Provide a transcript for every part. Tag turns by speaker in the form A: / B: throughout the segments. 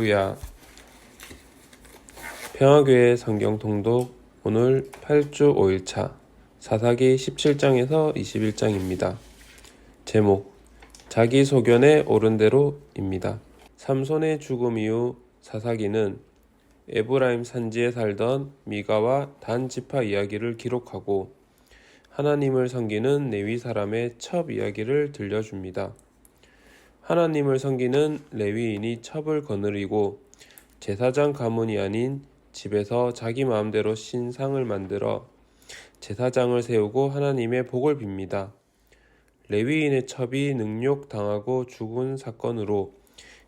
A: 할렐루야. 평화교회 성경 통독 오늘 8주 5일차 사사기 17장에서 21장입니다. 제목 자기 소견에 옳은 대로입니다. 삼손의 죽음 이후 사사기는 에브라임 산지에 살던 미가와 단 지파 이야기를 기록하고 하나님을 섬기는 레위 사람의 첩 이야기를 들려줍니다. 하나님을 섬기는 레위인이 첩을 거느리고 제사장 가문이 아닌 집에서 자기 마음대로 신상을 만들어 제사장을 세우고 하나님의 복을 빕니다. 레위인의 첩이 능욕당하고 죽은 사건으로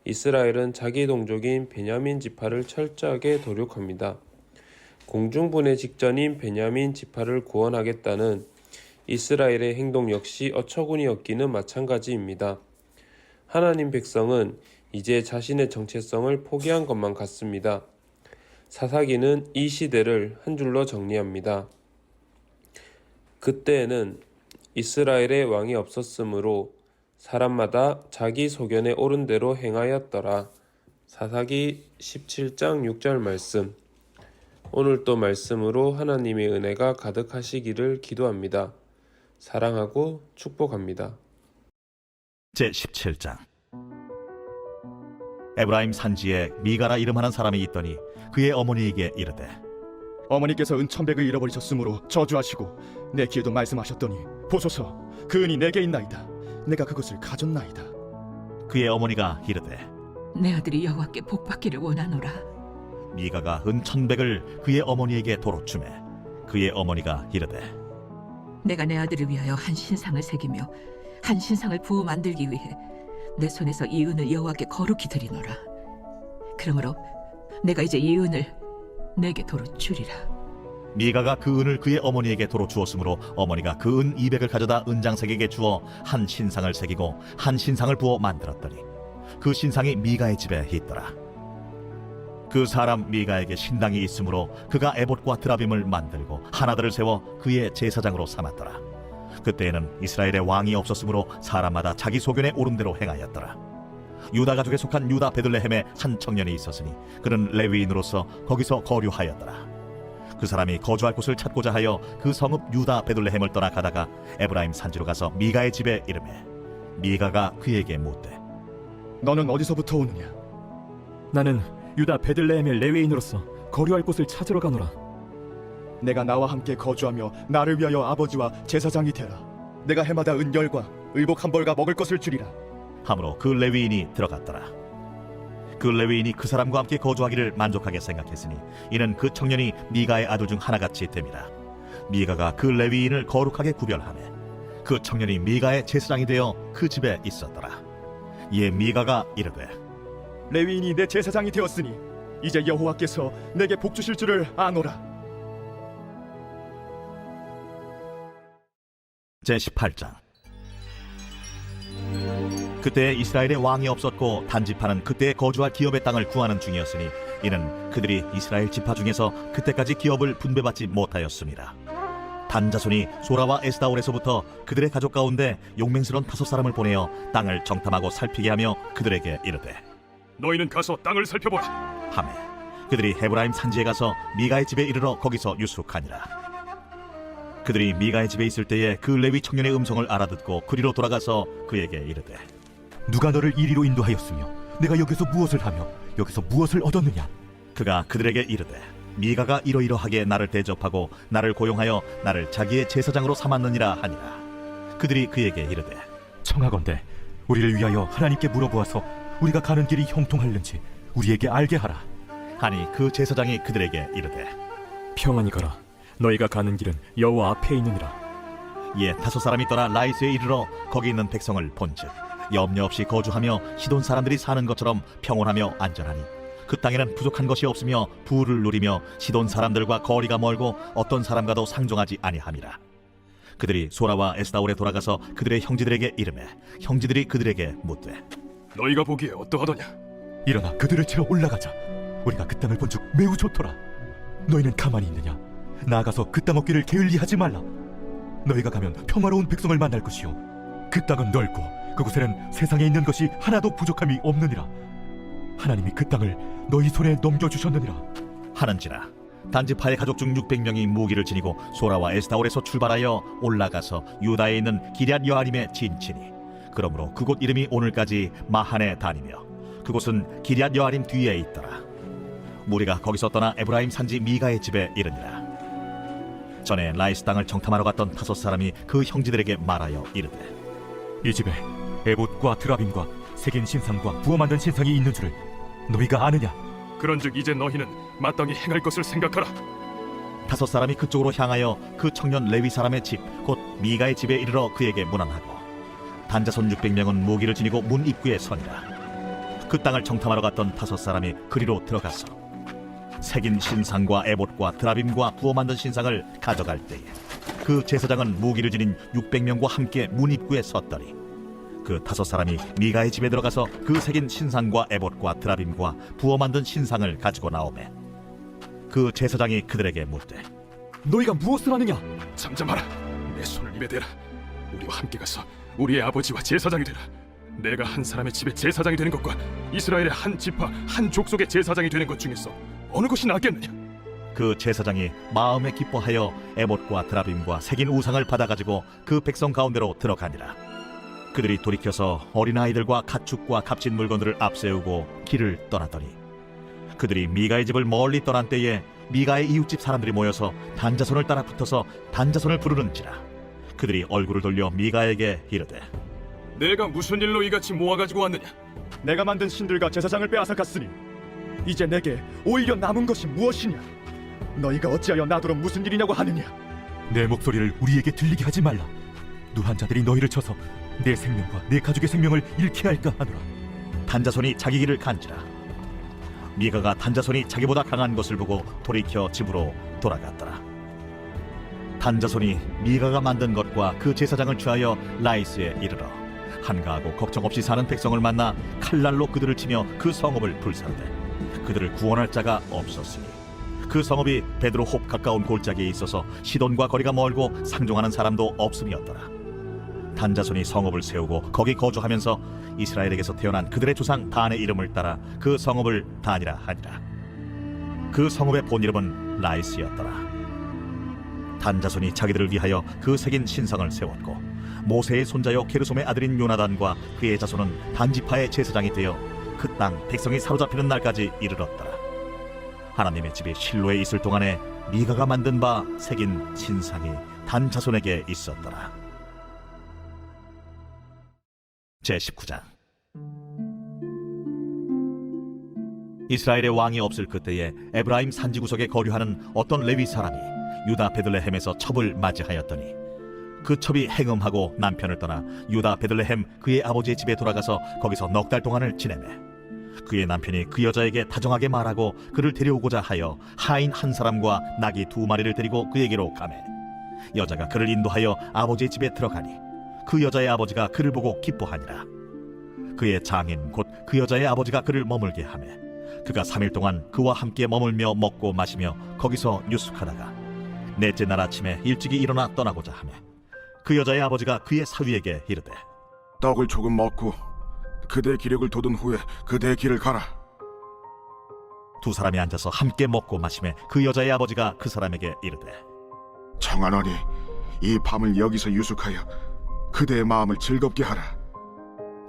A: 이스라엘은 자기 동족인 베냐민 지파를 철저하게 도륙합니다. 공중분해 직전인 베냐민 지파를 구원하겠다는 이스라엘의 행동 역시 어처구니 없기는 마찬가지입니다. 하나님 백성은 이제 자신의 정체성을 포기한 것만 같습니다. 사사기는 이 시대를 한 줄로 정리합니다. 그때에는 이스라엘의 왕이 없었으므로 사람마다 자기 소견에 옳은 대로 행하였더라. 사사기 17장 6절 말씀. 오늘 또 말씀으로 하나님의 은혜가 가득하시기를 기도합니다. 사랑하고 축복합니다.
B: 제17장. 에브라임 산지에 미가라 이름하는 사람이 있더니 그의 어머니에게 이르되
C: 어머니께서 은천백을 잃어버리셨으므로 저주하시고 내 귀에도 말씀하셨더니 보소서 그 은이 내게 있나이다. 내가 그것을 가졌나이다.
B: 그의 어머니가 이르되
D: 내 아들이 여호와께 복받기를 원하노라.
B: 미가가 은천백을 그의 어머니에게 도로 주매 그의 어머니가 이르되
D: 내가 내 아들을 위하여 한 신상을 새기며 한 신상을 부어 만들기 위해 내 손에서 이 은을 여호와께 거룩히 드리노라. 그러므로 내가 이제 이 은을 내게 도로 주리라.
B: 미가가 그 은을 그의 어머니에게 도로 주었으므로 어머니가 그 은 200을 가져다 은장색에게 주어 한 신상을 새기고 한 신상을 부어 만들었더니 그 신상이 미가의 집에 있더라. 그 사람 미가에게 신당이 있으므로 그가 에봇과 드라빔을 만들고 하나들을 세워 그의 제사장으로 삼았더라. 그때에는 이스라엘의 왕이 없었으므로 사람마다 자기 소견에 옳은 대로 행하였더라. 유다 가족에 속한 유다 베들레헴에 한 청년이 있었으니 그는 레위인으로서 거기서 거류하였더라. 그 사람이 거주할 곳을 찾고자 하여 그 성읍 유다 베들레헴을 떠나 가다가 에브라임 산지로 가서 미가의 집에 이르매 미가가 그에게 묻되
C: 너는 어디서부터 오느냐?
E: 나는 유다 베들레헴의 레위인으로서 거류할 곳을 찾으러 가노라.
C: 내가 나와 함께 거주하며 나를 위하여 아버지와 제사장이 되라. 내가 해마다 은열과 의복 한 벌과 먹을 것을 주리라.
B: 하므로 그 레위인이 들어갔더라. 그 레위인이 그 사람과 함께 거주하기를 만족하게 생각했으니 이는 그 청년이 미가의 아들 중 하나같이 됨이라. 미가가 그 레위인을 거룩하게 구별하매 그 청년이 미가의 제사장이 되어 그 집에 있었더라. 이에 미가가 이르되
C: 레위인이 내 제사장이 되었으니 이제 여호와께서 내게 복 주실 줄을 아노라.
B: 제18장. 그때 이스라엘의 왕이 없었고 단지파는 그때 거주할 기업의 땅을 구하는 중이었으니 이는 그들이 이스라엘 지파 중에서 그때까지 기업을 분배받지 못하였습니다. 단 자손이 소라와 에스다올에서부터 그들의 가족 가운데 용맹스러운 5사람을 보내어 땅을 정탐하고 살피게 하며 그들에게 이르되
C: 너희는 가서 땅을 살펴보라
B: 하매 그들이 헤브라임 산지에 가서 미가의 집에 이르러 거기서 유숙하니라. 그들이 미가의 집에 있을 때에 그 레위 청년의 음성을 알아듣고 그리로 돌아가서 그에게 이르되
E: 누가 너를 이리로 인도하였으며 내가 여기서 무엇을 하며 여기서 무엇을 얻었느냐?
B: 그가 그들에게 이르되 미가가 이러이러하게 나를 대접하고 나를 고용하여 나를 자기의 제사장으로 삼았느니라 하니라. 그들이 그에게 이르되
E: 청하건대 우리를 위하여 하나님께 물어보아서 우리가 가는 길이 형통할는지 우리에게 알게 하라.
B: 하니 그 제사장이 그들에게 이르되
E: 평안히 가라. 너희가 가는 길은 여호와 앞에 있느니라.
B: 이에 5사람이 떠나 라이스에 이르러 거기 있는 백성을 본즉 염려 없이 거주하며 시돈 사람들이 사는 것처럼 평온하며 안전하니 그 땅에는 부족한 것이 없으며 부를 누리며 시돈 사람들과 거리가 멀고 어떤 사람과도 상종하지 아니함이라. 그들이 소라와 에스다올에 돌아가서 그들의 형제들에게 이르매 형제들이 그들에게 묻되
C: 너희가 보기에 어떠하더냐?
E: 일어나 그들을 치러 올라가자. 우리가 그 땅을 본즉 매우 좋더라. 너희는 가만히 있느냐? 나아가서 그 땅 얻기를 게을리하지 말라. 너희가 가면 평화로운 백성을 만날 것이요 그 땅은 넓고 그곳에는 세상에 있는 것이 하나도 부족함이 없느니라. 하나님이 그 땅을 너희 손에 넘겨주셨느니라.
B: 하는지라 단지파의 가족 중 600명이 무기를 지니고 소라와 에스타올에서 출발하여 올라가서 유다에 있는 기럇 여아림에 진치니 그러므로 그곳 이름이 오늘까지 마하네 다니며 그곳은 기럇 여아림 뒤에 있더라. 무리가 거기서 떠나 에브라임 산지 미가의 집에 이르니라. 전에 라이스 땅을 정탐하러 갔던 5 그 형제들에게 말하여 이르되
E: 이 집에 에봇과 드라빔과 새긴 신상과 부어 만든 신상이 있는 줄을 너희가 아느냐?
C: 그런즉 이제 너희는 마땅히 행할 것을 생각하라.
B: 5 그쪽으로 향하여 그 청년 레위 사람의 집 곧 미가의 집에 이르러 그에게 문안하고 단자손 600명은 무기를 지니고 문 입구에 서니라. 그 땅을 정탐하러 갔던 5 그리로 들어가서 새긴 신상과 에봇과 드라빔과 부어 만든 신상을 가져갈 때에 그 제사장은 무기를 지닌 600명과 함께 문 입구에 섰더니 그 5 미가의 집에 들어가서 그 새긴 신상과 에봇과 드라빔과 부어 만든 신상을 가지고 나오매 그 제사장이 그들에게 묻되
E: 너희가 무엇을 하느냐?
C: 잠잠하라. 내 손을 입에 대라. 우리와 함께 가서 우리의 아버지와 제사장이 되라. 내가 한 사람의 집에 제사장이 되는 것과 이스라엘의 한 지파 한 족속의 제사장이 되는 것 중에서 어느 것이 낫겠느냐?
B: 그 제사장이 마음에 기뻐하여 에봇과 드라빔과 새긴 우상을 받아가지고 그 백성 가운데로 들어가니라. 그들이 돌이켜서 어린아이들과 가축과 값진 물건들을 앞세우고 길을 떠나더니 그들이 미가의 집을 멀리 떠난 때에 미가의 이웃집 사람들이 모여서 단자손을 따라 붙어서 단자손을 부르는지라. 그들이 얼굴을 돌려 미가에게 이르되
C: 내가 무슨 일로 이같이 모아가지고 왔느냐?
F: 내가 만든 신들과 제사장을 빼앗아 갔으니 이제 내게 오히려 남은 것이 무엇이냐? 너희가 어찌하여 나더러 무슨 일이냐고 하느냐?
E: 내 목소리를 우리에게 들리게 하지 말라. 누한 자들이 너희를 쳐서 내 생명과 내 가족의 생명을 잃게 할까 하노라.
B: 단자손이 자기 길을 간지라. 미가가 단자손이 자기보다 강한 것을 보고 돌이켜 집으로 돌아갔더라. 단자손이 미가가 만든 것과 그 제사장을 취하여 라이스에 이르러 한가하고 걱정 없이 사는 백성을 만나 칼날로 그들을 치며 그 성읍을 불사르되 그들을 구원할 자가 없었으니 그 성읍이 베드로홉 가까운 골짜기에 있어서 시돈과 거리가 멀고 상종하는 사람도 없음이었더라. 단자손이 성읍을 세우고 거기 거주하면서 이스라엘에게서 태어난 그들의 조상 단의 이름을 따라 그 성읍을 단이라 하니라. 그 성읍의 본 이름은 라이스였더라. 단자손이 자기들을 위하여 그 새긴 신성을 세웠고 모세의 손자요 게르솜의 아들인 요나단과 그의 자손은 단지파의 제사장이 되어 그 땅 백성이 사로잡히는 날까지 이르렀더라. 하나님의 집이 실로에 있을 동안에 미가가 만든 바 새긴 신상이 단자손에게 있었더라. 제19장. 이스라엘의 왕이 없을 그때에 에브라임 산지구석에 거류하는 어떤 레위 사람이 유다 베들레헴에서 첩을 맞이하였더니 그 첩이 행음하고 남편을 떠나 유다 베들레헴 그의 아버지의 집에 돌아가서 거기서 넉 달 동안을 지내매 그의 남편이 그 여자에게 다정하게 말하고 그를 데려오고자 하여 하인 한 사람과 나귀 2마리를 데리고 그에게로 가매 여자가 그를 인도하여 아버지의 집에 들어가니 그 여자의 아버지가 그를 보고 기뻐하니라. 그의 장인 곧 그 여자의 아버지가 그를 머물게 하매 그가 3일 동안 그와 함께 머물며 먹고 마시며 거기서 유숙하다가 넷째 날 아침에 일찍이 일어나 떠나고자 하매 그 여자의 아버지가 그의 사위에게 이르되
G: 떡을 조금 먹고 그대의 기력을 돋은 후에 그대의 길을 가라.
B: 2 사람이 앉아서 함께 먹고 마시매 그 여자의 아버지가 그 사람에게 이르되
G: 청하노니 이 밤을 여기서 유숙하여 그대의 마음을 즐겁게 하라.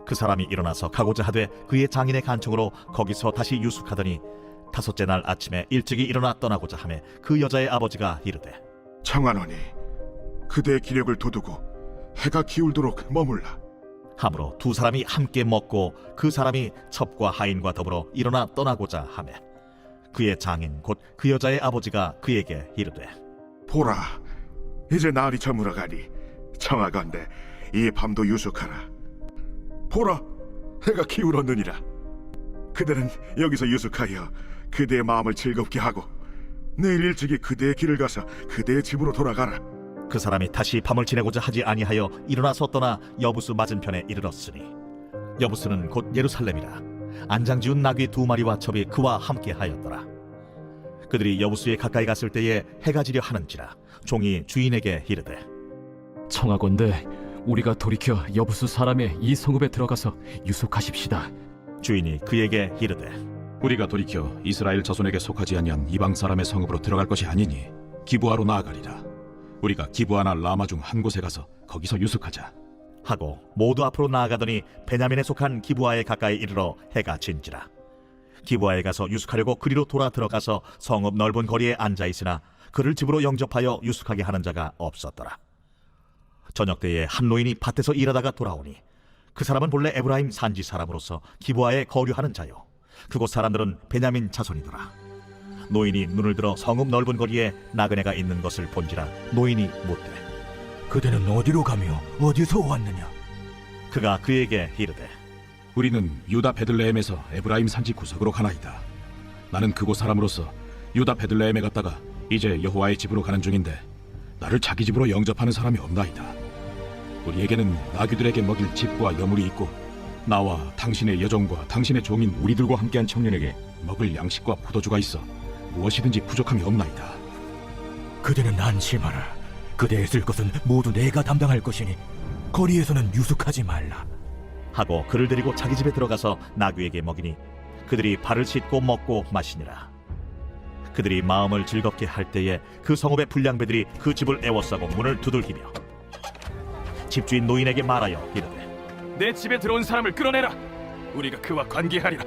B: 그 사람이 일어나서 가고자 하되 그의 장인의 간청으로 거기서 다시 유숙하더니 5째 날 아침에 일찍이 일어나 떠나고자 하매 그 여자의 아버지가 이르되
G: 청하노니 그대의 기력을 돋우고 해가 기울도록 머물라.
B: 하므로 2 사람이 함께 먹고 그 사람이 첩과 하인과 더불어 일어나 떠나고자 하매 그의 장인 곧 그 여자의 아버지가 그에게 이르되
G: 보라, 이제 날이 저물어가니 청하건대 이 밤도 유숙하라. 보라, 해가 기울었느니라. 그대는 여기서 유숙하여 그대의 마음을 즐겁게 하고 내일 일찍이 그대의 길을 가서 그대의 집으로 돌아가라.
B: 그 사람이 다시 밤을 지내고자 하지 아니하여 일어나서 떠나 여부스 맞은편에 이르렀으니 여부스는 곧 예루살렘이라. 안장지운 나귀 2마리와 첩이 그와 함께 하였더라. 그들이 여부스에 가까이 갔을 때에 해가 지려 하는지라 종이 주인에게 이르되
H: 청하건대 우리가 돌이켜 여부수 사람의 이 성읍에 들어가서 유숙하십시다.
B: 주인이 그에게 이르되
C: 우리가 돌이켜 이스라엘 자손에게 속하지 아니한 이방 사람의 성읍으로 들어갈 것이 아니니 기브아로 나아가리라. 우리가 기브아나 라마 중 한 곳에 가서 거기서 유숙하자.
B: 하고 모두 앞으로 나아가더니 베냐민에 속한 기브아에 가까이 이르러 해가 진지라. 기브아에 가서 유숙하려고 그리로 돌아 들어가서 성읍 넓은 거리에 앉아 있으나 그를 집으로 영접하여 유숙하게 하는 자가 없었더라. 저녁 때에 한 노인이 밭에서 일하다가 돌아오니 그 사람은 본래 에브라임 산지 사람으로서 기브아에 거류하는 자요 그곳 사람들은 베냐민 자손이더라. 노인이 눈을 들어 성읍 넓은 거리에 나그네가 있는 것을 본지라 노인이 묻되
E: 그대는 어디로 가며 어디서 왔느냐?
B: 그가 그에게 이르되
C: 우리는 유다 베들레헴에서 에브라임 산지 구석으로 가나이다. 나는 그곳 사람으로서 유다 베들레헴에 갔다가 이제 여호와의 집으로 가는 중인데 나를 자기 집으로 영접하는 사람이 없나이다. 우리에게는 나귀들에게 먹일 집과 여물이 있고 나와 당신의 여종과 당신의 종인 우리들과 함께한 청년에게 먹을 양식과 포도주가 있어 무엇이든지 부족함이 없나이다.
E: 그대는 안심하라. 그대의 쓸 것은 모두 내가 담당할 것이니 거리에서는 유숙하지 말라.
B: 하고 그를 데리고 자기 집에 들어가서 나귀에게 먹이니 그들이 발을 씻고 먹고 마시니라. 그들이 마음을 즐겁게 할 때에 그 성읍의 불량배들이 그 집을 애워싸고 문을 두들기며 집주인 노인에게 말하여 이르되
C: 내 집에 들어온 사람을 끌어내라. 우리가 그와 관계하리라.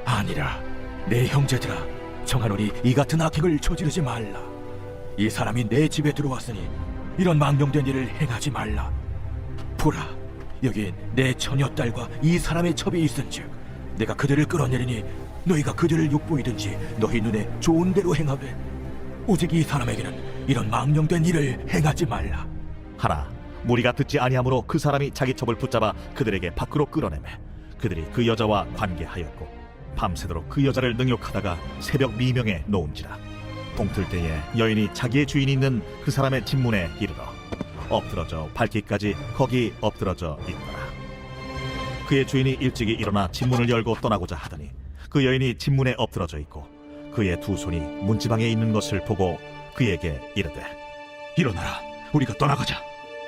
E: 아니라 내 형제들아, 청하노니 이 같은 악행을 저지르지 말라. 이 사람이 내 집에 들어왔으니 이런 망령된 일을 행하지 말라. 보라, 여기 내 처녀딸과 이 사람의 첩이 있은즉 내가 그들을 끌어내리니 너희가 그들을 욕보이든지 너희 눈에 좋은 대로 행하되 오직 이 사람에게는 이런 망령된 일을 행하지 말라.
B: 하나 무리가 듣지 아니하므로 그 사람이 자기 첩을 붙잡아 그들에게 밖으로 끌어내매 그들이 그 여자와 관계하였고 밤새도록 그 여자를 능욕하다가 새벽 미명에 놓은지라. 동틀 때에 여인이 자기의 주인이 있는 그 사람의 집문에 이르러 엎드러져 밟기까지 거기 엎드러져 있더라. 그의 주인이 일찍이 일어나 집문을 열고 떠나고자 하더니 그 여인이 집문에 엎드러져 있고 그의 두 손이 문지방에 있는 것을 보고 그에게 이르되
C: 일어나라. 우리가 떠나가자.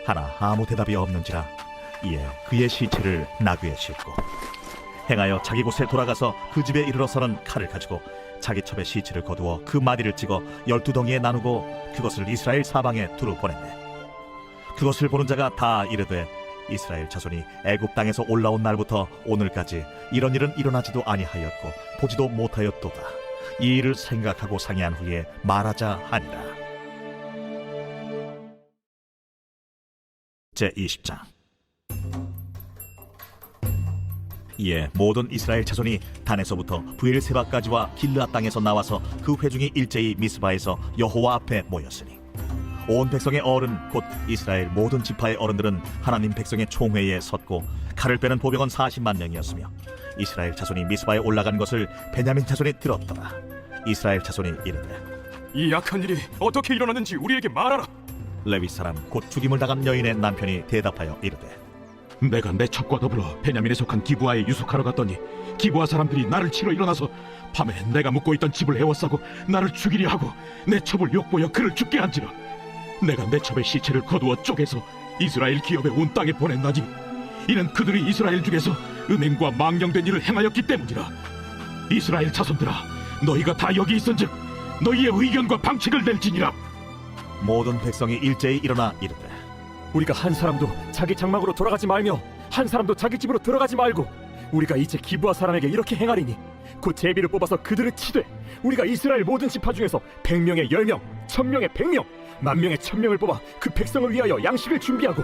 B: 하나 아무 대답이 없는지라. 이에 그의 시체를 나귀에 싣고 행하여 자기 곳에 돌아가서 그 집에 이르러서는 칼을 가지고 자기 첩의 시체를 거두어 그 마디를 찍어 12덩이에 나누고 그것을 이스라엘 사방에 두루 보냈네. 그것을 보는 자가 다 이르되 이스라엘 자손이 애굽 땅에서 올라온 날부터 오늘까지 이런 일은 일어나지도 아니하였고 보지도 못하였도다. 이 일을 생각하고 상의한 후에 말하자 하니라. 제20장. 이에 모든 이스라엘 자손이 단에서부터 브엘세바까지와 길르앗 땅에서 나와서 그 회중이 일제히 미스바에서 여호와 앞에 모였으니 온 백성의 어른 곧 이스라엘 모든 지파의 어른들은 하나님 백성의 총회에 섰고 칼을 빼는 보병은 40만 명이었으며 이스라엘 자손이 미스바에 올라간 것을 베냐민 자손이 들었더라. 이스라엘 자손이 이르되
C: 이 악한 일이 어떻게 일어났는지 우리에게 말하라.
B: 레위 사람 곧 죽임을 당한 여인의 남편이 대답하여 이르되
C: 내가 내 첩과 더불어 베냐민에 속한 기브아에 유숙하러 갔더니 기브아 사람들이 나를 치러 일어나서 밤에 내가 묵고 있던 집을 애워싸고 나를 죽이려 하고 내 첩을 욕보여 그를 죽게 한지라. 내가 내 첩의 시체를 거두어 쪼개서 이스라엘 기업의 온 땅에 보냈나니 이는 그들이 이스라엘 중에서 음행과 망령된 일을 행하였기 때문이라. 이스라엘 자손들아, 너희가 다 여기 있은즉 너희의 의견과 방책을 낼지니라.
B: 모든 백성이 일제히 일어나 이르되
F: 우리가 한 사람도 자기 장막으로 돌아가지 말며 한 사람도 자기 집으로 들어가지 말고 우리가 이제 기브아 사람에게 이렇게 행하리니 곧 제비를 뽑아서 그들을 치되 우리가 이스라엘 모든 지파 중에서 100명에 10명, 1000명에 100명, 10,000명에 1000명을 뽑아 그 백성을 위하여 양식을 준비하고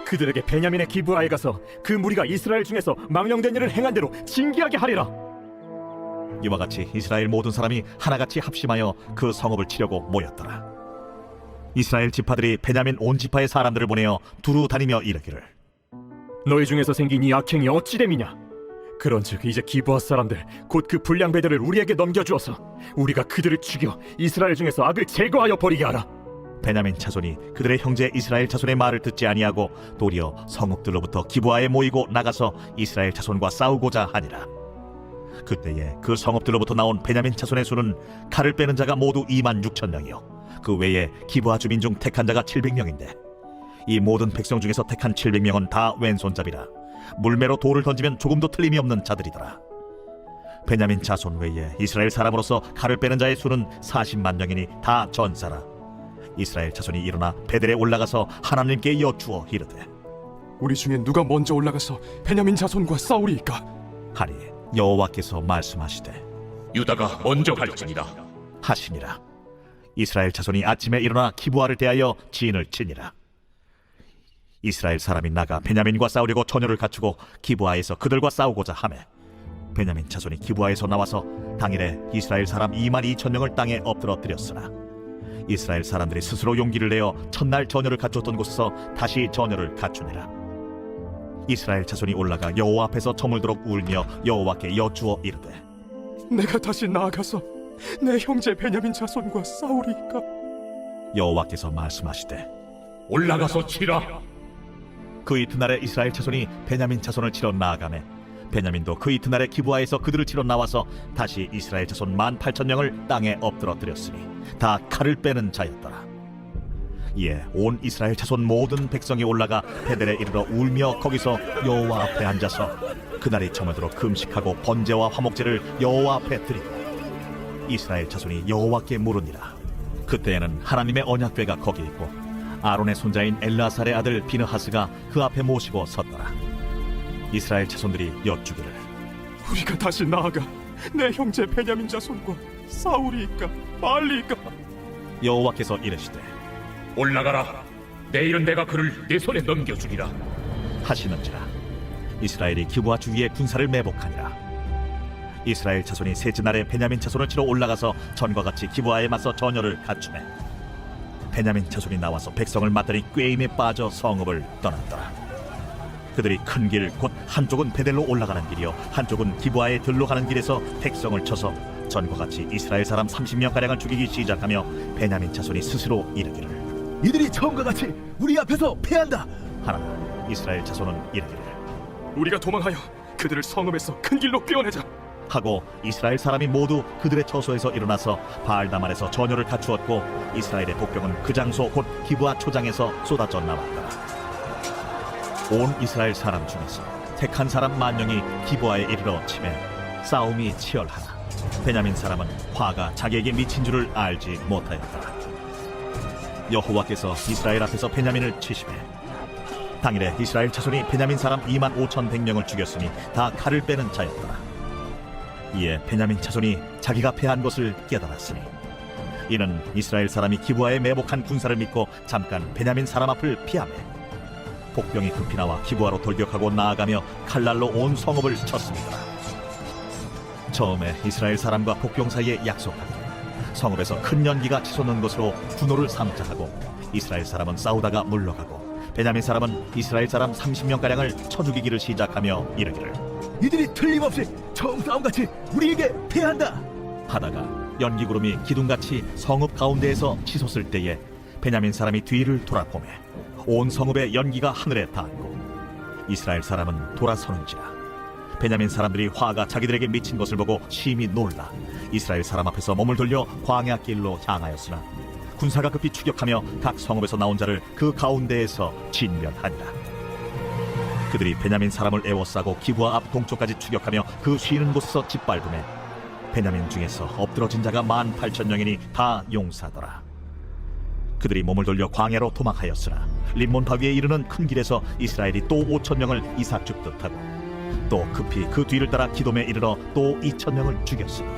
F: 그들에게 베냐민의 기브아에 가서 그 무리가 이스라엘 중에서 망령된 일을 행한 대로 징계하게 하리라.
B: 이와 같이 이스라엘 모든 사람이 하나같이 합심하여 그 성읍을 치려고 모였더라. 이스라엘 지파들이 베냐민 온 지파의 사람들을 보내어 두루 다니며 이르기를
F: 너희 중에서 생긴 이 악행이 어찌 됨이냐? 그런즉 이제 기브아 사람들 곧 그 불량배들을 우리에게 넘겨주어서 우리가 그들을 죽여 이스라엘 중에서 악을 제거하여 버리게 하라.
B: 베냐민 자손이 그들의 형제 이스라엘 자손의 말을 듣지 아니하고 도리어 성읍들로부터 기브아에 모이고 나가서 이스라엘 자손과 싸우고자 하니라. 그때에 그 성읍들로부터 나온 베냐민 자손의 수는 칼을 빼는 자가 모두 26,000명이요 그 외에 기브아 주민 중 택한 자가 700명인데 이 모든 백성 중에서 택한 700명은 다 왼손잡이라 물매로 돌을 던지면 조금도 틀림이 없는 자들이더라. 베냐민 자손 외에 이스라엘 사람으로서 칼을 빼는 자의 수는 40만 명이니 다 전사라. 이스라엘 자손이 일어나 베델에 올라가서 하나님께 여쭈어 이르되
C: 우리 중에 누가 먼저 올라가서 베냐민 자손과 싸우리이까?
B: 하니 여호와께서 말씀하시되
E: 유다가 먼저 갈지니라.
B: 하시니라. 이스라엘 자손이 아침에 일어나 기브아를 대하여 진을 치니라. 이스라엘 사람이 나가 베냐민과 싸우려고 전열을 갖추고 기브아에서 그들과 싸우고자 하매 베냐민 자손이 기브아에서 나와서 당일에 이스라엘 사람 2만 2천 명을 땅에 엎드러뜨렸으나 이스라엘 사람들이 스스로 용기를 내어 첫날 전열을 갖췄던 곳에서 다시 전열을 갖추니라. 이스라엘 자손이 올라가 여호와 앞에서 저물도록 울며 여호와께 여쭈어 이르되
C: 내가 다시 나아가서 내 형제 베냐민 자손과 싸우리이까?
B: 여호와께서 말씀하시되
E: 올라가서 치라.
B: 그 이튿날에 이스라엘 자손이 베냐민 자손을 치러 나아가매 베냐민도 그 이튿날에 기브아에서 그들을 치러 나와서 다시 이스라엘 자손 18,000명을 땅에 엎드러뜨렸으니 다 칼을 빼는 자였더라. 이에 온 이스라엘 자손 모든 백성이 올라가 베델에 이르러 울며 거기서 여호와 앞에 앉아서 그날이 저물도록 금식하고 번제와 화목제를 여호와 앞에 드리고 이스라엘 자손이 여호와께 물으니라. 그때에는 하나님의 언약궤가 거기 있고 아론의 손자인 엘라살의 아들 비느하스가 그 앞에 모시고 섰더라. 이스라엘 자손들이 여쭈기를
C: 우리가 다시 나아가 내 형제 베냐민 자손과 싸우리이까 말리이까?
B: 여호와께서 이르시되
E: 올라가라. 내일은 내가 그를 내 손에 넘겨주리라.
B: 하시는지라. 이스라엘이 기브아 주위에 군사를 매복하니라. 이스라엘 자손이 셋째 날에 베냐민 자손을 치러 올라가서 전과 같이 기브아에 맞서 전열을 갖추매 베냐민 자손이 나와서 백성을 맞더니 꾀임에 빠져 성읍을 떠났더라. 그들이 큰 길 곧 한쪽은 베델로 올라가는 길이요 한쪽은 기브아에 들로 가는 길에서 백성을 쳐서 전과 같이 이스라엘 사람 30명가량을 죽이기 시작하며 베냐민 자손이 스스로 이르기를
E: 이들이 처음과 같이 우리 앞에서 패한다
B: 하나 이스라엘 자손은 이르기를
C: 우리가 도망하여 그들을 성읍에서 큰 길로 꿰어내자.
B: 하고 이스라엘 사람이 모두 그들의 처소에서 일어나서 바알다말에서 전열을 갖추었고 이스라엘의 복병은 그 장소 곧 기브아 초장에서 쏟아져 나왔더라. 온 이스라엘 사람 중에서 택한 사람 10,000명이 기브아에 이르러 치매 싸움이 치열하나 베냐민 사람은 화가 자기에게 미친 줄을 알지 못하였더라. 여호와께서 이스라엘 앞에서 베냐민을 치시매 당일에 이스라엘 자손이 베냐민 사람 25,100명을 죽였으니 다 칼을 빼는 자였더라. 이에 베냐민 자손이 자기가 패한 것을 깨달았으니 이는 이스라엘 사람이 기브아에 매복한 군사를 믿고 잠깐 베냐민 사람 앞을 피하매 복병이 급히 나와 기브아로 돌격하고 나아가며 칼날로 온 성읍을 쳤습니다. 처음에 이스라엘 사람과 복병 사이에 약속하기를 성읍에서 큰 연기가 치솟는 것으로 분노를 삼자 하고 이스라엘 사람은 싸우다가 물러가고 베냐민 사람은 이스라엘 사람 30명가량을 쳐 죽이기를 시작하며 이르기를
E: 이들이 틀림없이 처음 싸움같이 우리에게 패한다
B: 하다가 연기구름이 기둥같이 성읍 가운데에서 치솟을 때에 베냐민 사람이 뒤를 돌아보매 온 성읍의 연기가 하늘에 닿았고 이스라엘 사람은 돌아서는지라. 베냐민 사람들이 화가 자기들에게 미친 것을 보고 심히 놀라 이스라엘 사람 앞에서 몸을 돌려 광야 길로 향하였으나 군사가 급히 추격하며 각 성읍에서 나온 자를 그 가운데에서 진멸하니라. 그들이 베냐민 사람을 에워싸고 기브아 앞 동쪽까지 추격하며 그 쉬는 곳에서 짓밟음에 베냐민 중에서 엎드러진 자가 18,000명이니 다 용사더라. 그들이 몸을 돌려 광야로 도망하였으나 림몬 바위에 이르는 큰 길에서 이스라엘이 또 5,000명을 이삭 죽듯 하고 또 급히 그 뒤를 따라 기돔에 이르러 또 2,000명을 죽였으니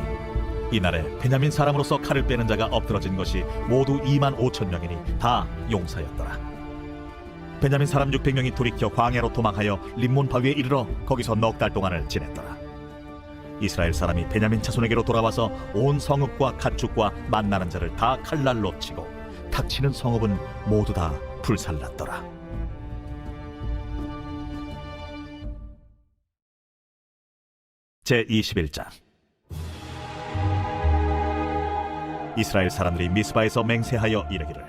B: 이날에 베냐민 사람으로서 칼을 빼는 자가 엎드러진 것이 모두 25,000명이니 다 용사였더라. 베냐민 사람 600명이 돌이켜 광야로 도망하여 림몬 바위에 이르러 거기서 넉 달 동안을 지냈더라. 이스라엘 사람이 베냐민 자손에게로 돌아와서 온 성읍과 가축과 만나는 자를 다 칼날로 치고 닥치는 성읍은 모두 다 불살랐더라. 제21장. 이스라엘 사람들이 미스바에서 맹세하여 이르기를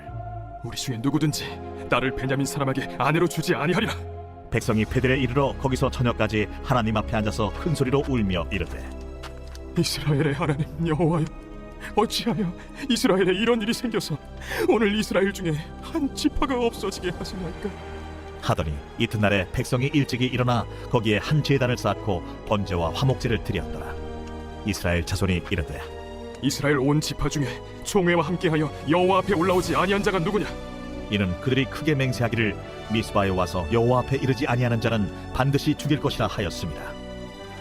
C: 우리 중에 누구든지 나를 베냐민 사람에게 아내로 주지 아니하리라.
B: 백성이 베델에 이르러 거기서 저녁까지 하나님 앞에 앉아서 큰 소리로 울며 이르되
C: 이스라엘의 하나님 여호와여, 어찌하여 이스라엘에 이런 일이 생겨서 오늘 이스라엘 중에 한 지파가 없어지게 하시나이까?
B: 하더니 이튿날에 백성이 일찍이 일어나 거기에 한 제단을 쌓고 번제와 화목제를 드렸더라. 이스라엘 자손이 이르되
C: 이스라엘 온 지파 중에 총회와 함께하여 여호와 앞에 올라오지 아니한 자가 누구냐?
B: 이는 그들이 크게 맹세하기를 미스바에 와서 여호와 앞에 이르지 아니하는 자는 반드시 죽일 것이라 하였습니다.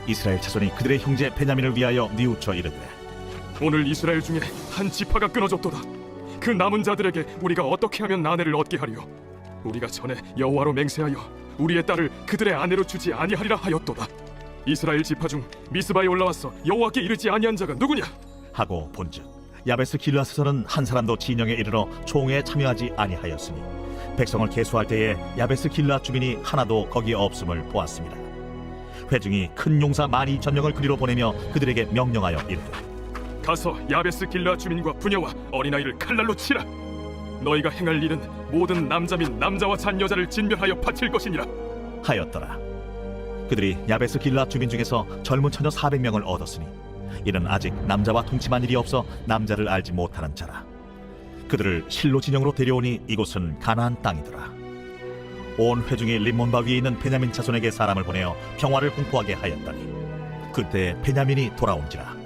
B: 이스라엘 자손이 그들의 형제 베냐민을 위하여 뉘우쳐 이르되
C: 오늘 이스라엘 중에 한 지파가 끊어졌도다. 그 남은 자들에게 우리가 어떻게 하면 나내를 얻게 하리요? 우리가 전에 여호와로 맹세하여 우리의 딸을 그들의 아내로 주지 아니하리라 하였도다. 이스라엘 지파 중 미스바에 올라와서 여호와께 이르지 아니한 자가 누구냐?
B: 하고 본즉 야베스 길라스에서는 한 사람도 진영에 이르러 총회에 참여하지 아니하였으니 백성을 계수할 때에 야베스 길라 주민이 하나도 거기에 없음을 보았습니다. 회중이 큰 용사 12,000명을 그리로 보내며 그들에게 명령하여 이르되
C: 가서 야베스 길라 주민과 부녀와 어린아이를 칼날로 치라. 너희가 행할 일은 모든 남자 및 남자와 잔 여자를 진멸하여 바칠 것이니라
B: 하였더라. 그들이 야베스 길라 주민 중에서 젊은 처녀 400명을 얻었으니 이는 아직 남자와 동침한 일이 없어 남자를 알지 못하는 자라. 그들을 실로 진영으로 데려오니 이곳은 가나안 땅이더라. 온 회중이 림몬바 위에 있는 베냐민 자손에게 사람을 보내어 평화를 공포하게 하였더니 그때 베냐민이 돌아온지라.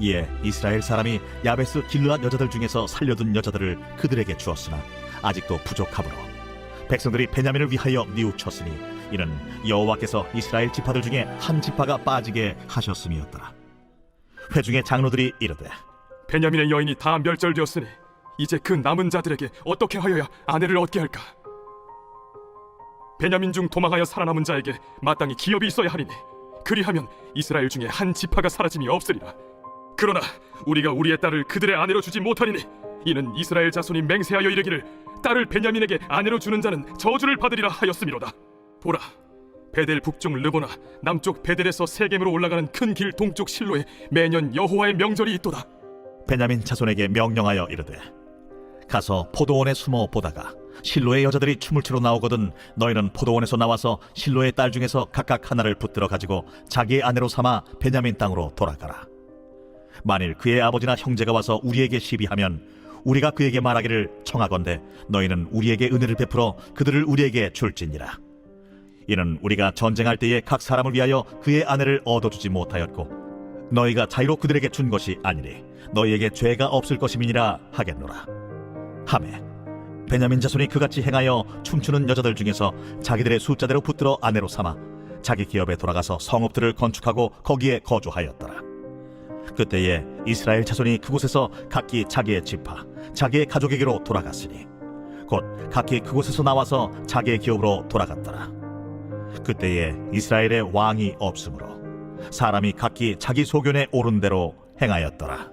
B: 이에 이스라엘 사람이 야베스 길르앗 여자들 중에서 살려둔 여자들을 그들에게 주었으나 아직도 부족하므로 백성들이 베냐민을 위하여 뉘우쳤으니 이는 여호와께서 이스라엘 지파들 중에 한 지파가 빠지게 하셨음이었더라. 회중의 장로들이 이르되
C: 베냐민의 여인이 다 멸절되었으니 이제 그 남은 자들에게 어떻게 하여야 아내를 얻게 할까? 베냐민 중 도망하여 살아남은 자에게 마땅히 기업이 있어야 하리니 그리하면 이스라엘 중에 한 지파가 사라짐이 없으리라. 그러나 우리가 우리의 딸을 그들의 아내로 주지 못하리니 이는 이스라엘 자손이 맹세하여 이르기를 딸을 베냐민에게 아내로 주는 자는 저주를 받으리라 하였음이로다. 보라, 베델 북쪽 르보나 남쪽 베델에서 세겜으로 올라가는 큰 길 동쪽 실로에 매년 여호와의 명절이 있도다.
B: 베냐민 자손에게 명령하여 이르되 가서 포도원에 숨어 보다가 실로의 여자들이 춤을 추러 나오거든 너희는 포도원에서 나와서 실로의 딸 중에서 각각 하나를 붙들어 가지고 자기의 아내로 삼아 베냐민 땅으로 돌아가라. 만일 그의 아버지나 형제가 와서 우리에게 시비하면 우리가 그에게 말하기를 청하건대 너희는 우리에게 은혜를 베풀어 그들을 우리에게 줄지니라. 이는 우리가 전쟁할 때에 각 사람을 위하여 그의 아내를 얻어주지 못하였고 너희가 자유로 그들에게 준 것이 아니니 너희에게 죄가 없을 것임이니라 하겠노라 하매 베냐민 자손이 그같이 행하여 춤추는 여자들 중에서 자기들의 숫자대로 붙들어 아내로 삼아 자기 기업에 돌아가서 성읍들을 건축하고 거기에 거주하였더라. 그때에 이스라엘 자손이 그곳에서 각기 자기의 지파 자기의 가족에게로 돌아갔으니 곧 각기 그곳에서 나와서 자기의 기업으로 돌아갔더라. 그때에 이스라엘의 왕이 없으므로 사람이 각기 자기 소견에 옳은 대로 행하였더라.